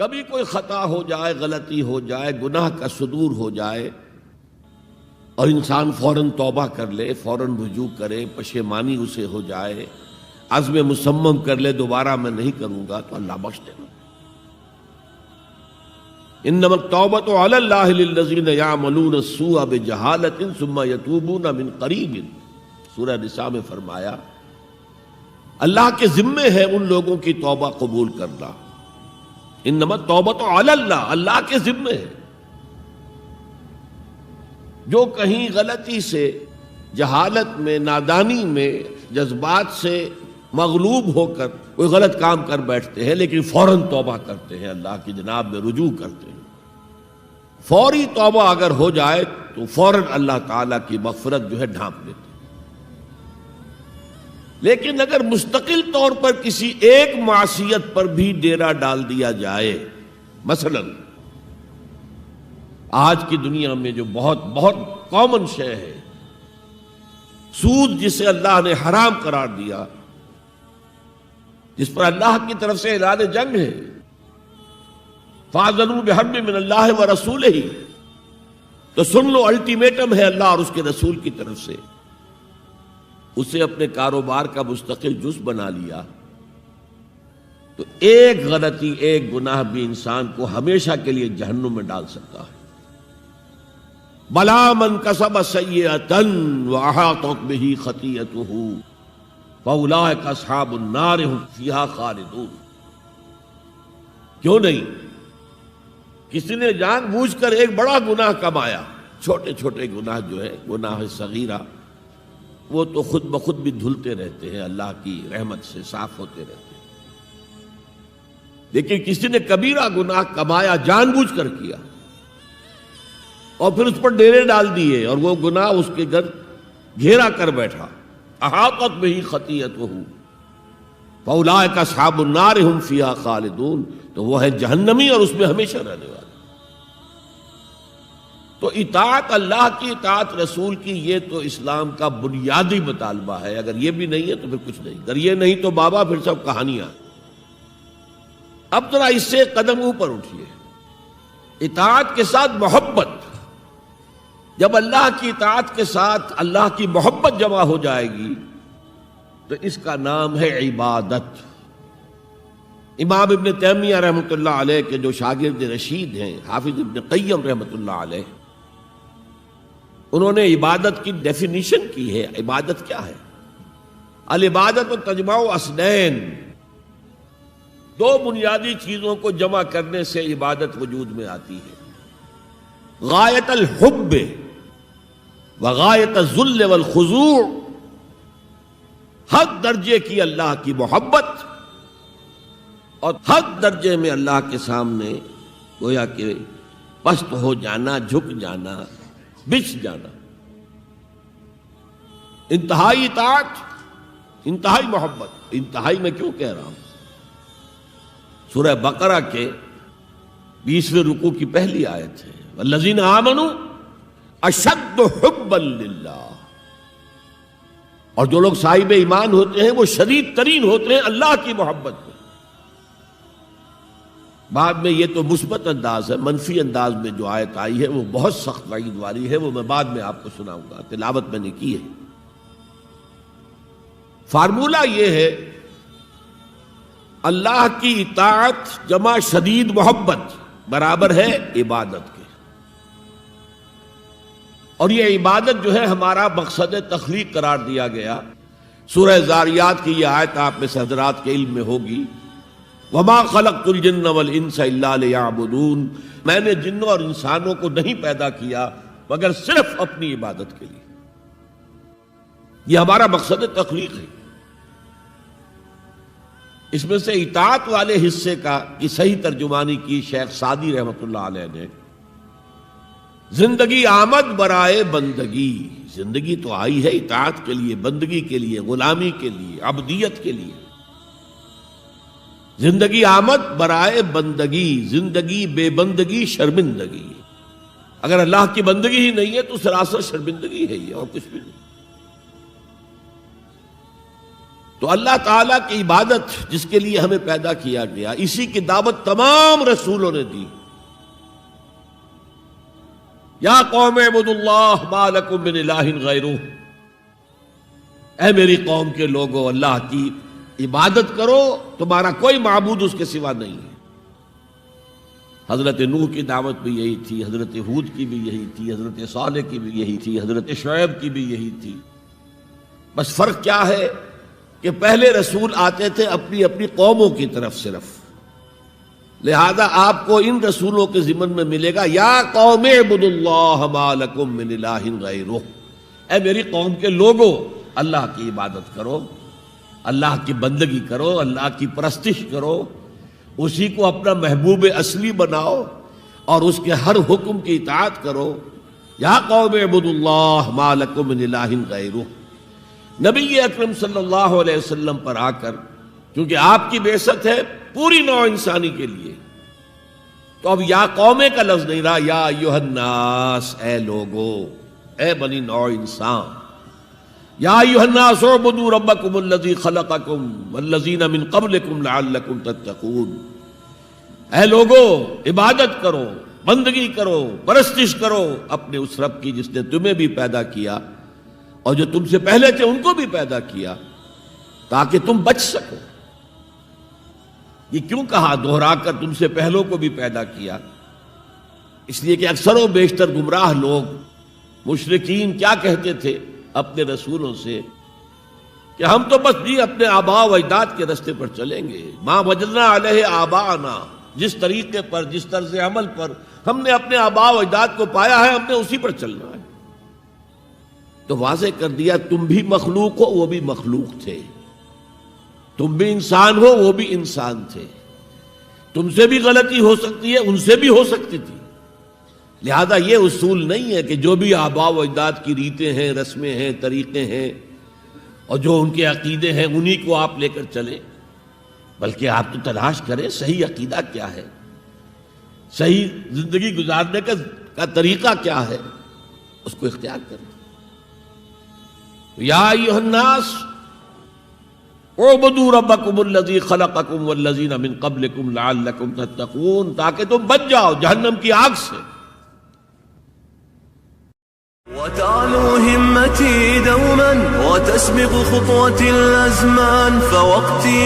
کبھی کوئی خطا ہو جائے، غلطی ہو جائے، گناہ کا صدور ہو جائے اور انسان فوراً توبہ کر لے، فوراً رجوع کرے، پشیمانی اسے ہو جائے، عزم مصمم کر لے دوبارہ میں نہیں کروں گا، تو اللہ بخش دے گا۔ انما التوبۃ علی اللہ للذین یعملون السوء بجہالۃ ثم یتوبون من قریب، سورہ نساء میں فرمایا اللہ کے ذمے ہے ان لوگوں کی توبہ قبول کرنا۔ انما التوبۃ علی اللہ، اللہ کے ذمے ہے۔ جو کہیں غلطی سے، جہالت میں، نادانی میں، جذبات سے مغلوب ہو کر کوئی غلط کام کر بیٹھتے ہیں، لیکن فوراً توبہ کرتے ہیں، اللہ کی جناب میں رجوع کرتے ہیں، فوری توبہ اگر ہو جائے تو فوراً اللہ تعالیٰ کی مغفرت جو ہے ڈھانپ لیتے ہیں۔ لیکن اگر مستقل طور پر کسی ایک معصیت پر بھی ڈیرا ڈال دیا جائے، مثلا آج کی دنیا میں جو بہت بہت کامن شے ہے، سود جسے اللہ نے حرام قرار دیا، جس پر اللہ کی طرف سے اعلان جنگ ہے، فَأَذَنُوا بِحَرْبٍ مِّنَ اللَّهِ وَرَسُولِهِ، تو سن لو، الٹیمیٹم ہے اللہ اور اس کے رسول کی طرف سے۔ اسے اپنے کاروبار کا مستقل جز بنا لیا تو ایک غلطی، ایک گناہ بھی انسان کو ہمیشہ کے لیے جہنم میں ڈال سکتا ہے۔ بلا من کسب سیئۃ وأحاطت به خطیئته فأولئک اصحاب النار هم فیہا خالدون۔ کیوں نہیں؟ کسی نے جان بوجھ کر ایک بڑا گناہ کمایا، چھوٹے چھوٹے گناہ جو ہے، گناہ صغیرہ، وہ تو خود بخود بھی دھلتے رہتے ہیں، اللہ کی رحمت سے صاف ہوتے رہتے ہیں۔ لیکن کسی نے کبیرہ گناہ کمایا، جان بوجھ کر کیا، اور پھر اس پر ڈیرے ڈال دیے، اور وہ گناہ اس کے گرد گھیرا کر بیٹھا، احاطت بہ خطیئتہ فاولئک اصحاب النار هم فیہا خالدون، تو وہ ہے جہنمی اور اس میں ہمیشہ رہنے والا۔ تو اطاعت اللہ کی، اطاعت رسول کی، یہ تو اسلام کا بنیادی مطالبہ ہے۔ اگر یہ بھی نہیں ہے تو پھر کچھ نہیں، اگر یہ نہیں تو بابا پھر سب کہانیاں۔ اب ذرا اس سے قدم اوپر اٹھیے، اطاعت کے ساتھ محبت۔ جب اللہ کی اطاعت کے ساتھ اللہ کی محبت جمع ہو جائے گی تو اس کا نام ہے عبادت۔ امام ابن تیمیہ رحمۃ اللہ علیہ کے جو شاگرد رشید ہیں، حافظ ابن قیم رحمۃ اللہ علیہ، انہوں نے عبادت کی ڈیفینیشن کی ہے۔ عبادت کیا ہے؟ العبادت تجمع اصلین، دو بنیادی چیزوں کو جمع کرنے سے عبادت وجود میں آتی ہے، غایت الحب وغایت الذل والخضوع، حد درجے کی اللہ کی محبت اور حد درجے میں اللہ کے سامنے گویا کہ پست ہو جانا، جھک جانا، بچھ جانا، انتہائی اطاعت، انتہائی محبت۔ انتہائی میں کیوں کہہ رہا ہوں؟ سورہ بقرہ کے 20ویں رکوع کی پہلی آیت ہے، والذین آمنوا اشد حبا للہ، اور جو لوگ صاحب ایمان ہوتے ہیں وہ شدید ترین ہوتے ہیں اللہ کی محبت میں۔ بعد میں یہ تو مثبت انداز ہے، منفی انداز میں جو آیت آئی ہے وہ بہت سخت وعید والی ہے، وہ میں بعد میں آپ کو سناؤں گا، تلاوت میں نے کی ہے۔ فارمولہ یہ ہے، اللہ کی اطاعت جمع شدید محبت برابر ہے عبادت کے، اور یہ عبادت جو ہے ہمارا مقصد تخلیق قرار دیا گیا۔ سورہ زاریات کی یہ آیت آپ میں سے حضرات کے علم میں ہوگی، وَمَا خَلَقْتُ الْجِنَّ وَالْإِنسَ إِلَّا لِيَعْبُدُونَ، میں نے جنوں اور انسانوں کو نہیں پیدا کیا مگر صرف اپنی عبادت کے لیے۔ یہ ہمارا مقصد تخلیق ہے۔ اس میں سے اطاعت والے حصے کی صحیح ترجمانی کی شیخ سعدی رحمۃ اللہ علیہ نے، زندگی آمد برائے بندگی، زندگی تو آئی ہے اطاعت کے لیے، بندگی کے لیے، غلامی کے لیے، عبدیت کے لیے۔ زندگی آمد برائے بندگی، زندگی بے بندگی شرمندگی۔ اگر اللہ کی بندگی ہی نہیں ہے تو سراسر شرمندگی ہے یہ، اور کچھ بھی نہیں۔ تو اللہ تعالیٰ کی عبادت جس کے لیے ہمیں پیدا کیا گیا، اسی کی دعوت تمام رسولوں نے دی. یا قوم اعبدوا اللہ ما لکم من الہ غیرہ، اے میری قوم کے لوگو اللہ کی عبادت کرو، تمہارا کوئی معبود اس کے سوا نہیں ہے. حضرت نوح کی دعوت بھی یہی تھی، حضرت ہود کی بھی یہی تھی، حضرت صالح کی بھی یہی تھی، حضرت شعیب کی بھی یہی تھی. بس فرق کیا ہے کہ پہلے رسول آتے تھے اپنی اپنی قوموں کی طرف صرف، لہذا آپ کو ان رسولوں کے ضمن میں ملے گا یا قوم اعبدوا اللہ ما لکم من الہ غیرہ، اے میری قوم کے لوگو اللہ کی عبادت کرو، اللہ کی بندگی کرو، اللہ کی پرستش کرو، اسی کو اپنا محبوب اصلی بناؤ اور اس کے ہر حکم کی اطاعت کرو. یا قوم اعبدوا اللہ ما لکم من الہ غیرہ. نبی اکرم صلی اللہ علیہ وسلم پر آ کر، کیونکہ آپ کی بعثت ہے پوری نوع انسانی کے لیے، تو اب یا قومے کا لفظ نہیں رہا، یا ایھا الناس، اے لوگو، اے بنی نوع انسان. یا ایھا الناس اعبدوا ربکم الذی خلقکم والذین من قبلکم لعلکم تتقون. اے لوگو عبادت کرو، بندگی کرو، پرستش کرو اپنے اس رب کی جس نے تمہیں بھی پیدا کیا اور جو تم سے پہلے تھے ان کو بھی پیدا کیا، تاکہ تم بچ سکو. یہ کیوں کہا دوہرا کر تم سے پہلوں کو بھی پیدا کیا؟ اس لیے کہ اکثر و بیشتر گمراہ لوگ مشرکین کیا کہتے تھے اپنے رسولوں سے کہ ہم تو بس جی اپنے آباء و اجداد کے راستے پر چلیں گے، ما وجدنا علیہ آباءنا، جس طریقے پر، جس طرز عمل پر ہم نے اپنے آباء و اجداد کو پایا ہے ہم نے اسی پر چلنا ہے. تو واضح کر دیا تم بھی مخلوق ہو، وہ بھی مخلوق تھے، تم بھی انسان ہو، وہ بھی انسان تھے، تم سے بھی غلطی ہو سکتی ہے، ان سے بھی ہو سکتی تھی. لہذا یہ اصول نہیں ہے کہ جو بھی آباء و اجداد کی ریتیں ہیں، رسمیں ہیں، طریقے ہیں اور جو ان کے عقیدے ہیں انہی کو آپ لے کر چلیں، بلکہ آپ تو تلاش کریں صحیح عقیدہ کیا ہے، صحیح زندگی گزارنے کا طریقہ کیا ہے، اس کو اختیار کریں. یا ایھا الناس اعبدوا ربکم الذی خلقکم والذین من قبلکم لعلکم تتقون، تاکہ تم بچ جاؤ جہنم کی آگ سے. وتعلو همتي دوما وتسبق خطوتي الأزمان فوقتي